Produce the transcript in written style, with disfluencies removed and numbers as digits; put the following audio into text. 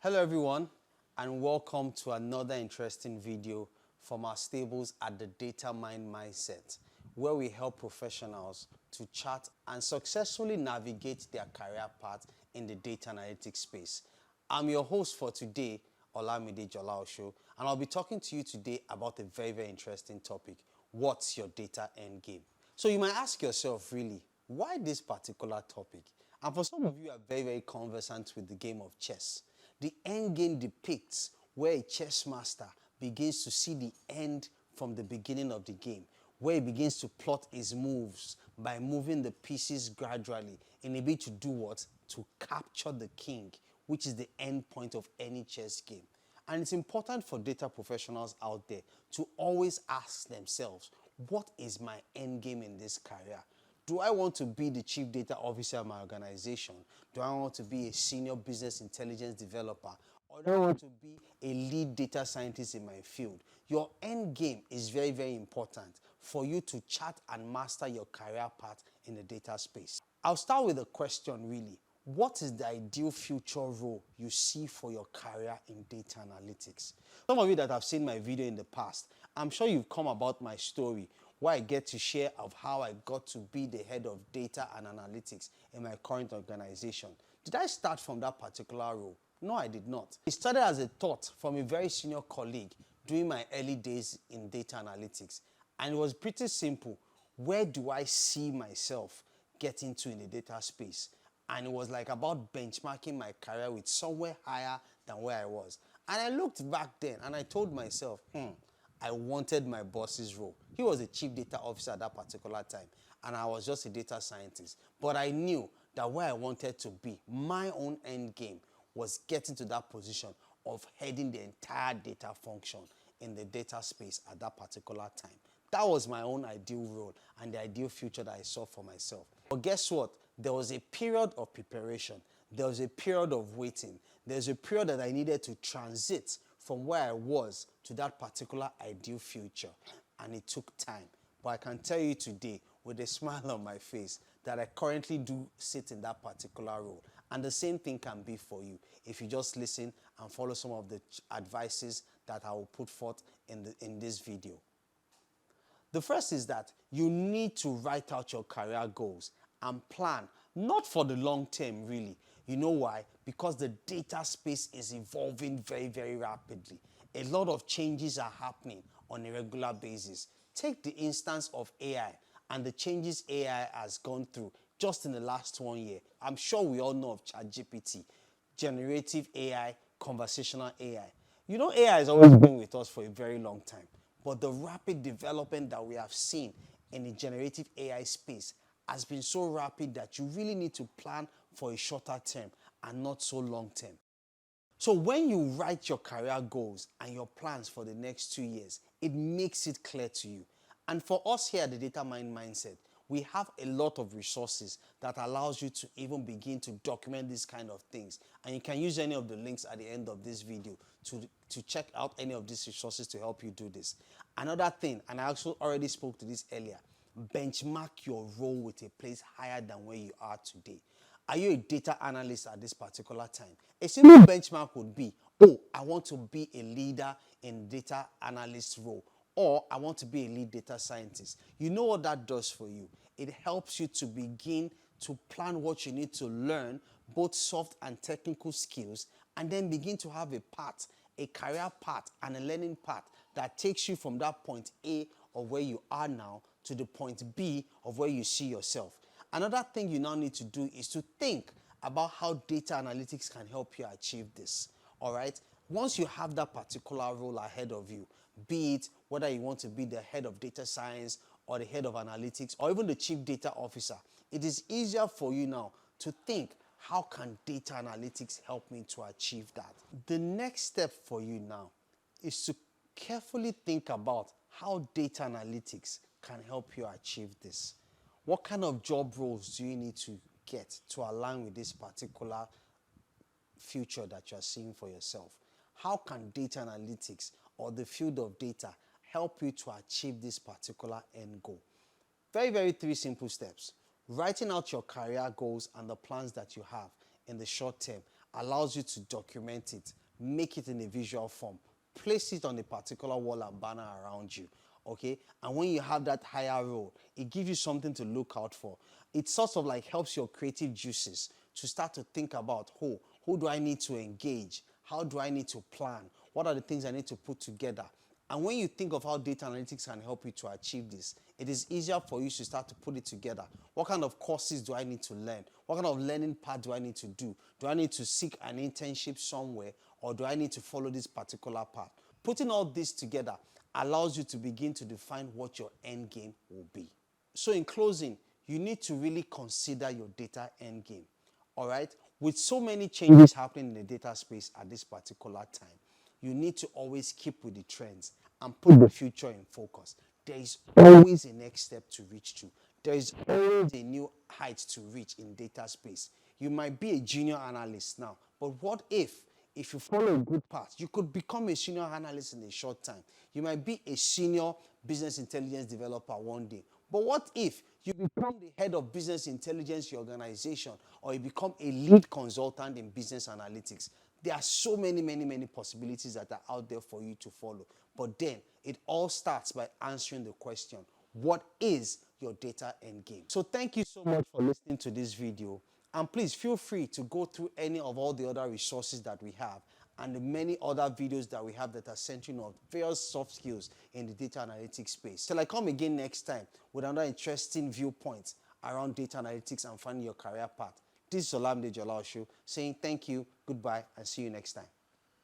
Hello everyone, and welcome to another interesting video from our stables at the DataMind-Mindset, where we help professionals to chart and successfully navigate their career path in the data analytics space. I'm your host for today, Olamide Jolaosho, and I'll be talking to you today about a very interesting topic. What's your data end game? So you might ask yourself, really, why this particular topic? And for some of you are very conversant with the game of chess. The end game depicts where a chess master begins to see the end from the beginning of the game, where he begins to plot his moves by moving the pieces gradually in a bid to do what? To capture the king, which is the end point of any chess game. And it's important for data professionals out there to always ask themselves, what is my end game in this career? Do I want to be the chief data officer of my organization? Do I want to be a senior business intelligence developer? Or do I want to be a lead data scientist in my field? Your end game is very important for you to chart and master your career path in the data space. I'll start with a question really. What is the ideal future role you see for your career in data analytics? Some of you that have seen my video in the past, I'm sure you've come about my story where I get to share of how I got to be the head of data and analytics in my current organization. Did I start from that particular role? No, I did not. It started as a thought from a very senior colleague during my early days in data analytics. And it was pretty simple. Where do I see myself getting to in the data space? And it was like about benchmarking my career with somewhere higher than where I was. And I looked back then and I told myself, I wanted my boss's role. He was a chief data officer at that particular time, and I was just a data scientist. But I knew that where I wanted to be, my own end game, was getting to that position of heading the entire data function in the data space at that particular time. That was my own ideal role and the ideal future that I saw for myself. But guess what? There was a period of preparation. There was a period of waiting. There's a period that I needed to transit from where I was to that particular ideal future, and it took time. But I can tell you today, with a smile on my face, that I currently do sit in that particular role. And the same thing can be for you if you just listen and follow some of the advices that I will put forth in this video. The first is that you need to write out your career goals and plan, not for the long term really. You know why? Because the data space is evolving very rapidly. A lot of changes are happening on a regular basis. Take the instance of AI and the changes AI has gone through just in the last 1 year. I'm sure we all know of ChatGPT, generative AI, conversational AI. You know, AI has always been with us for a very long time, but the rapid development that we have seen in the generative AI space has been so rapid that you really need to plan for a shorter term and not so long term. So when you write your career goals and your plans for the next 2 years, it makes it clear to you. And for us here at the DataMind-Mindset, we have a lot of resources that allows you to even begin to document these kind of things. And you can use any of the links at the end of this video to check out any of these resources to help you do this. Another thing, and I also already spoke to this earlier, benchmark your role with a place higher than where you are today. Are you a data analyst at this particular time? A simple benchmark would be, I want to be a leader in data analyst role, or I want to be a lead data scientist. You know what that does for you? It helps you to begin to plan what you need to learn, both soft and technical skills, and then begin to have a path, a career path and a learning path that takes you from that point A of where you are now to the point B of where you see yourself. Another thing you now need to do is to think about how data analytics can help you achieve this. All right? Once you have that particular role ahead of you, be it whether you want to be the head of data science or the head of analytics or even the chief data officer, it is easier for you now to think, how can data analytics help me to achieve that? The next step for you now is to carefully think about how data analytics can help you achieve this. What kind of job roles do you need to get to align with this particular future that you're seeing for yourself? How can data analytics or the field of data help you to achieve this particular end goal? Very 3 simple steps. Writing out your career goals and the plans that you have in the short term allows you to document it, make it in a visual form, place it on a particular wall and banner around you. Okay, and when you have that higher role, it gives you something to look out for. It sort of like helps your creative juices to start to think about who do I need to engage, how do I need to plan, what are the things I need to put together. And when you think of how data analytics can help you to achieve this, it is easier for you to start to put it together. What kind of courses do I need to learn? What kind of learning path do I need to do? Do I need to seek an internship somewhere, or do I need to follow this particular path? Putting all this together allows you to begin to define what your end game will be. So in closing, you need to really consider your data end game. All right? With so many changes happening in the data space at this particular time, you need to always keep with the trends and put the future in focus. There is always a next step to reach to. There is always a new height to reach in data space. You might be a junior analyst now, but what if you follow a good path, you could become a senior analyst in a short time. You might be a senior business intelligence developer one day. But what if you become the head of business intelligence in your organization, or you become a lead consultant in business analytics? There are so many possibilities that are out there for you to follow. But then it all starts by answering the question, what is your data end game? So thank you so much for listening to this video. And please feel free to go through any of all the other resources that we have and the many other videos that we have that are centering on various soft skills in the data analytics space. Till I come again next time with another interesting viewpoint around data analytics and finding your career path. This is Olamide Jola Osho saying thank you, goodbye, and see you next time.